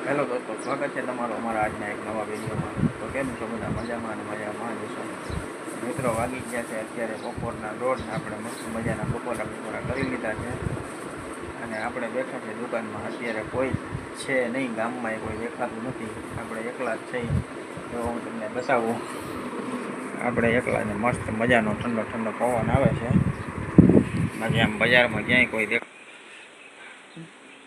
Hello દોસ્તો, સ્વાગત છે તમારું અમારા આજના એક નવા વિડીયોમાં. તો કેમ છો બધા? મજામાં અને મજામાં જશો. મિત્રો, વાગી ગયા છે અત્યારે બપોરના દોઢ. આપણે મસ્ત મજાના બપોરા કરી લીધા છે અને આપણે બેઠા છે દુકાનમાં. અત્યારે કોઈ છે નહીં, ગામમાં કોઈ દેખાતું નથી. આપણે એકલા જ છીએ. તો હું તમને બતાવું. આપણે એકલા ને મસ્ત મજાનો ઠંડો ઠંડો પવન આવે છે. બાકી આમ બજારમાં ક્યાંય કોઈ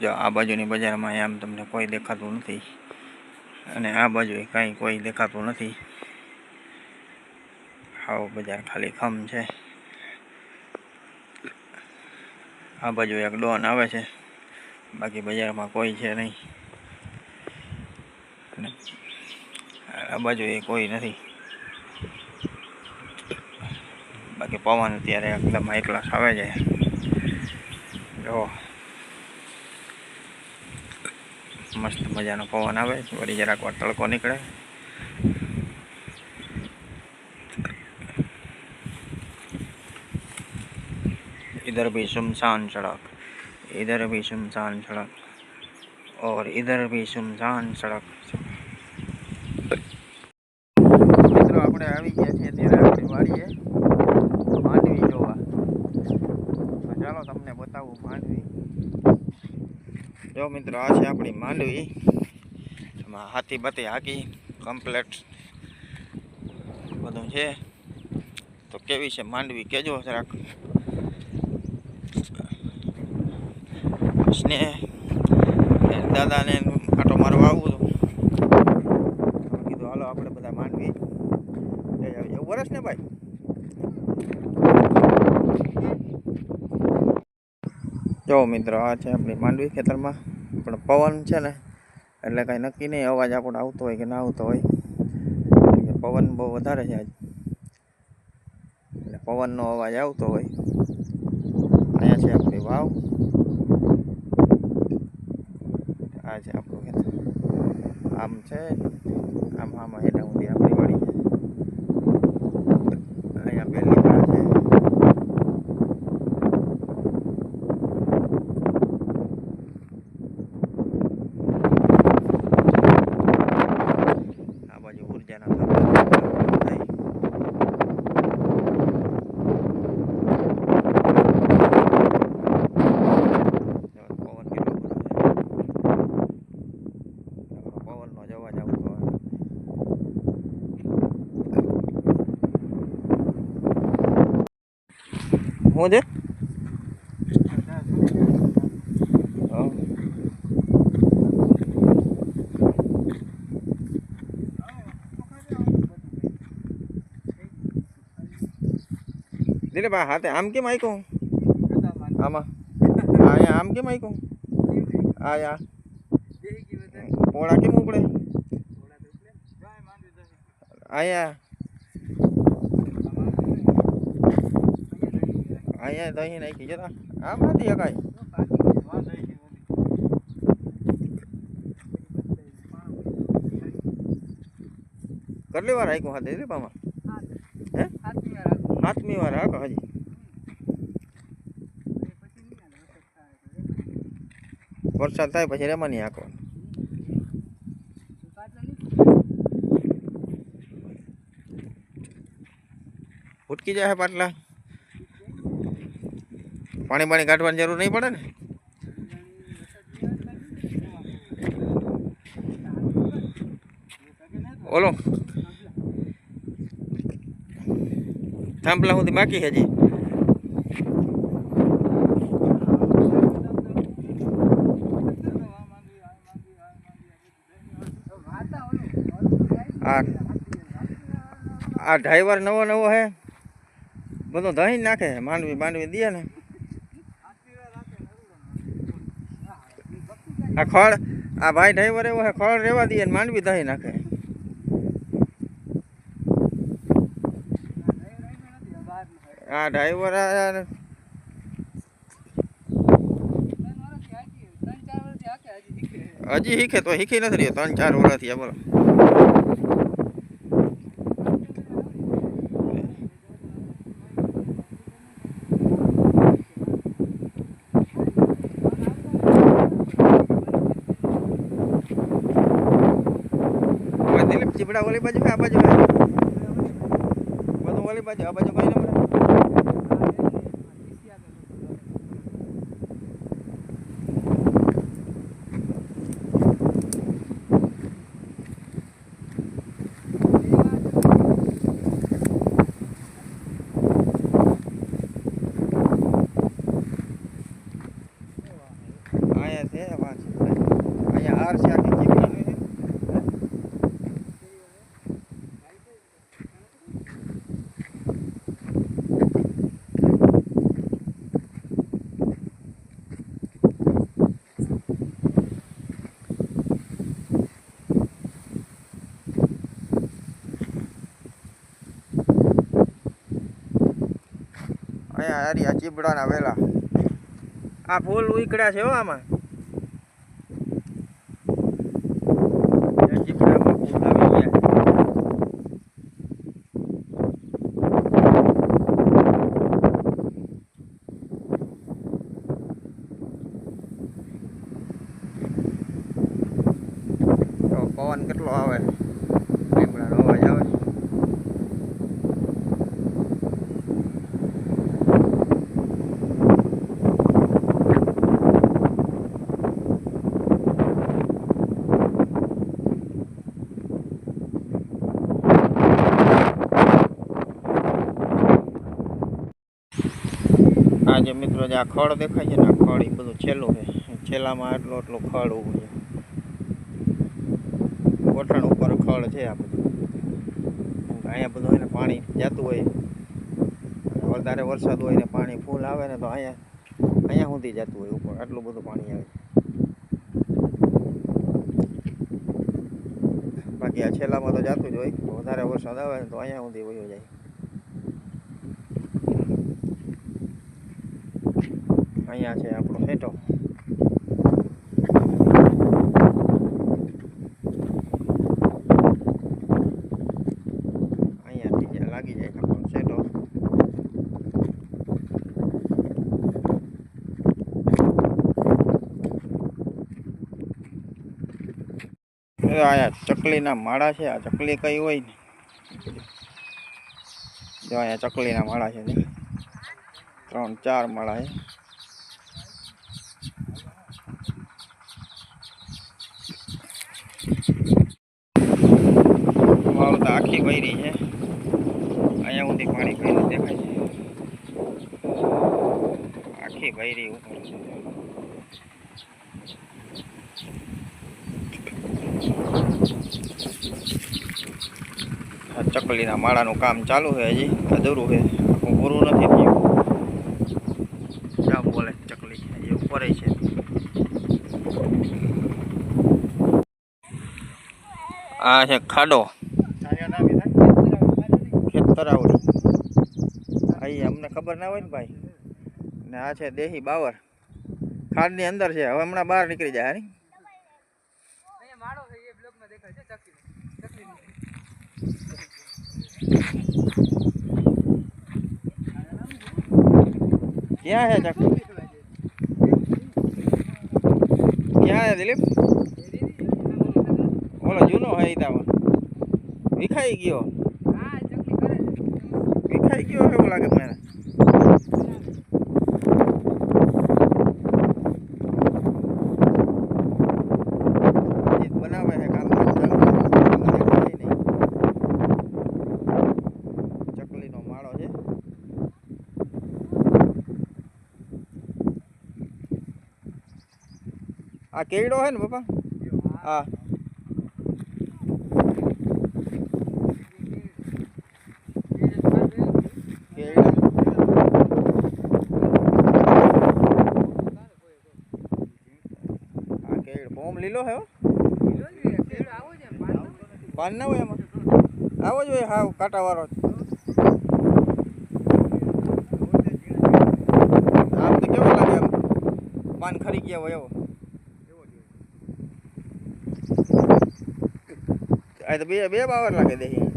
જો આ બાજુની બજારમાં આમ તમને કોઈ દેખાતું નથી અને આ બાજુ કાંઈ કોઈ દેખાતું નથી. આવો બજાર ખાલી ખમ છે. આ બાજુ એક ડોન આવે છે, બાકી બજારમાં કોઈ છે નહીં. આ બાજુ એ કોઈ નથી. બાકી પવન અત્યારે એકદમ હાઈ ક્લાસ આવે છે. જો મસ્ત મજાનો પવન આવે, વળી જરાક વાર તડકો નીકળે. इधर भी सुनसान सड़क, इधर भी सुनसान सड़क और इधर भी सुनसान सड़क. મિત્રો, આપણે આવી ગયા છીએ ત્યારે આપણી વાડીએ માંડવી જોવા. તો ચાલો તમને બતાવું માંડવી. જો મિત્રો, આ છે આપણી માંડવી. એમાં હાથી બાતી હાકી કમ્પ્લેટ બધું છે. તો કેવી છે માંડવી કહેજો જરાક. સ્નેહ દાદાને આટો મારવા આવું હતું. કીધું હાલો આપણે બધા માંડવી એવું વરસ ને ભાઈ. જો મિત્રો, આ છે આપણી માંડવી ખેતરમાં. પણ પવન છે ને એટલે કાંઈ નક્કી નહીં અવાજ આપણો આવતો હોય કે ના આવતો હોય. પવન બહુ વધારે છે આજ, એટલે પવનનો અવાજ આવતો હોય. અહીંયા છે આપણી વાવ. આ છે આપણું ખેતર. આમ છે આમાં હેઠા સુધી આપણી વાડી. અહીંયા પહેલી વાર છે. આ બાજુ ઉર્જાના થાય. હું છે દિલે ભાઈ હાથે આમ કેમ આઈકો આમાં અહીંયા આમ કેમ આઈકો આ પોળા કેમ ઉપડે અહીંયા અહીંયા દહીં નાખી જતા આમ નથી કાંઈ. કેટલી વાર હાઈકું હાથે દીપામાં? હે, 7મી વાર હાકો હજી. વરસાદ થાય પછી રેમાં નહીં હાંકવાનું. ઉટકી જાય પાટલા. પાણી કાઢવાની જરૂર નહીં પડે ને. ઓલો થાંભલા સુધી બાકી હજી. આ ડ્રાઈવર નવો હે, બધો દહીં નાખે. માંડવી દે ને. આ ખડ આ ભાઈ ડ્રાઈવર એવો હે, ખડ રેવા દે ને માંડવી દહીં નાખે. આ ડ્રાઈવર હજી શીખે તો શીખી નથી રહ્યો. 3-4 વર્ષથી બોલો. ચીપડા ઓલી બાજુ આ બાજુ બધું ઓલી બાજુ આ બાજુ કઈ નંબર અહીંયા છે અહીંયા હાર છે આખી ચીપડા અહીંયા હારી આ ચીપડાના વેલા આ ફૂલ ઉકળ્યા છે હો આમાં ચીપડામાં ફૂલ આવી ગયા તો પવન કેટલો આવે લીમડાનો અવાજ આવે આ જે મિત્રો જે આ ખડ દેખાય છે ને આ ખડ એ બધું છેલ્લું છે છેલ્લામાં આટલું ખડ ઉભું છે ગોઠણ ઉપર ખડ છે આ બધું અહીંયા બધું એને પાણી જતું હોય વધારે વરસાદ હોય ને પાણી ફૂલ આવે ને તો અહીંયા સુધી જતું હોય ઉપર આટલું બધું પાણી આવે બાકી આ છેલ્લામાં તો જતું જ હોય વધારે વરસાદ આવે ને તો અહીંયા સુધી વયો જાય અહીંયા છે આપણો સેટો અહીંયાથી જ્યાં લાગી જાય આપણો સેટો અહીંયા ચકલીના માળા છે આ ચકલી કઈ હોય ને જો અહીંયા ચકલીના માળા છે 3-4 માળા છે વાવ તો આખી વૈરી છે અહીંયા સુધી પાણી ભરેલું દેખાય છે આખી વૈરી ઉપર છે ચકલીના માળાનું કામ ચાલુ છે હજી અધૂરું છે આખું પૂરું નથી થયું ક્યાં બોલે ચકલી એ ઉપર છે આ છે ખાડો ખેતરાવડી અહીં અમને ખબર ના હોય ને ભાઈ ને આ છે દેહી બાવર ખાડની અંદર છે હવે હમણાં બહાર નીકળી જાય ને ક્યાં છે ચકલી ક્યાં છે દિલીપ ઓલો જૂનો હે ઈદામાં વિખાઈ ગયો એવું લાગે મને બનાવે છે કામ ચકલીનો માળો છે આ કેળો હે ને બાપા હા ઓમ લીલો હે પાન ના હોય એમાં આવો જ હોય હાવ કાંટાવાળો આમ તો કેવો લાગે એમ પાન ખરી ગયા હોય એવો આ તો બે બાવર લાગે દેહી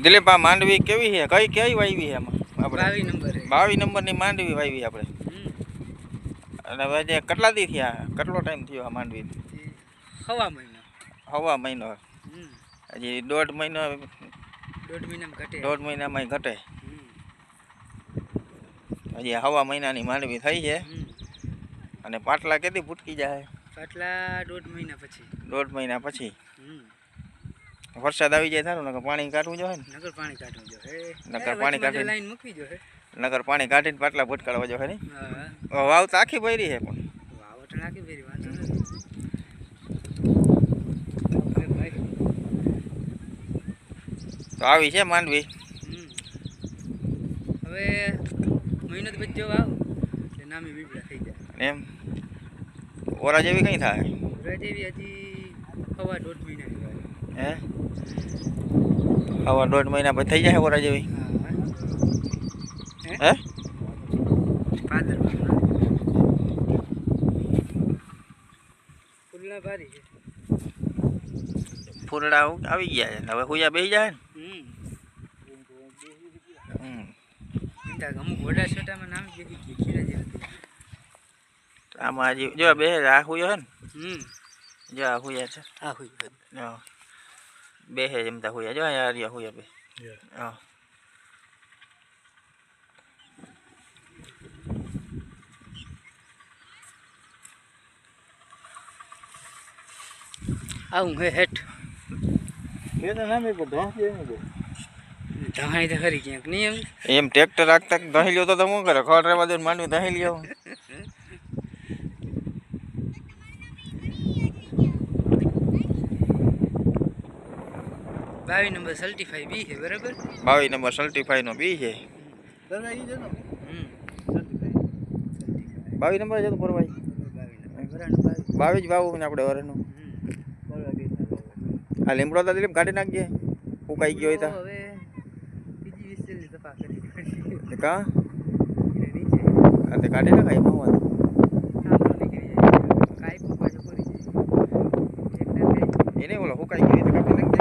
દિલીપ આ માંડવી કેવી છે કઈ વાવી છે એમાં આપણે 22 નંબરની માંડવી વાવી આપણે અને હવે જે કેટલા દી થયા, કેટલો ટાઈમ થયો આ માંડવી? હવા મહિનો. હવા મહિનો. હજી 1.5 મહિનો. 1.5 મહિનામાં ઘટે. 1.5 મહિનામાં ઘટે. હજી હવા મહિનાની માંડવી થઈ છે. અને પાટલા કેદી ફૂટકી જાય? પાટલા 1.5 મહિના પછી. 1.5 મહિના પછી. વરસાદ આવી જાય થારું નકર પાણી કાઢવું જોઈએ ને? નકર પાણી કાઢવું જોઈએ. નકર પાણી કાઢીને લાઈન મૂકવી જોઈએ. નકર પાણી કાઢીને પાટલા ફૂટકાડવા જોઈએ ને? હા. વાવ તો આખી ભરી છે પણ. વાવ તો આખી ભરી વાંધો નથી. તો આવી છે માંડવી. હવે મહિનો જ બચ્યો વાવ એટલે નામી બીબડા થઈ જાય. એમ ઓરા જેવી કઈ થાય? ઓરા જેવી હજી હવા 1.5 મહિનાની હોય. હે હવા 1.5 મહિના પછી થઈ જાય ઓરા જેવી? હે પાદર ફૂલના ભારી છે. ફૂલડા આવી ગયા છે હવે હુયા બેસી જાય ને. અમુક વડા છોટામાં નામ ભેગી ગઈ ખીરા જેવી. આમાં હજી જો બે આ હુયો છે ને. જો આ હુયા છે. આ હુયા બે હે જમતા હુયા જો યાર હુયા બે. હા આવું હે હેઠ કેના નામે પર ધોસ દે ને બો ધહાઈ તો ખરી ક્યાંક નહીં એમ ટ્રેક્ટર રાખતા ધહી લ્યો તો શું કરે? ખડ રેવા દે માંડવી ધહી લ્યો. 22 નંબર સર્ટિફાઈ બી છે બરાબર. 22 નંબર સર્ટિફાઈ નો બી છે. 22 નંબર છે તો પરવાઈ 22 જ વાવું ને આપણે વરનું. આ લીમડો તો દિલીપ કાઢી નાખજે ફૂકાઈ ગયો હોય તો. હવે બીજી વિસ્તેલની તપાસ કરી કા તે કાઢી નાખાય એમાં વાંધો. એને ઓલો ફૂકાઈ ગયો તો કાપી નાખજે.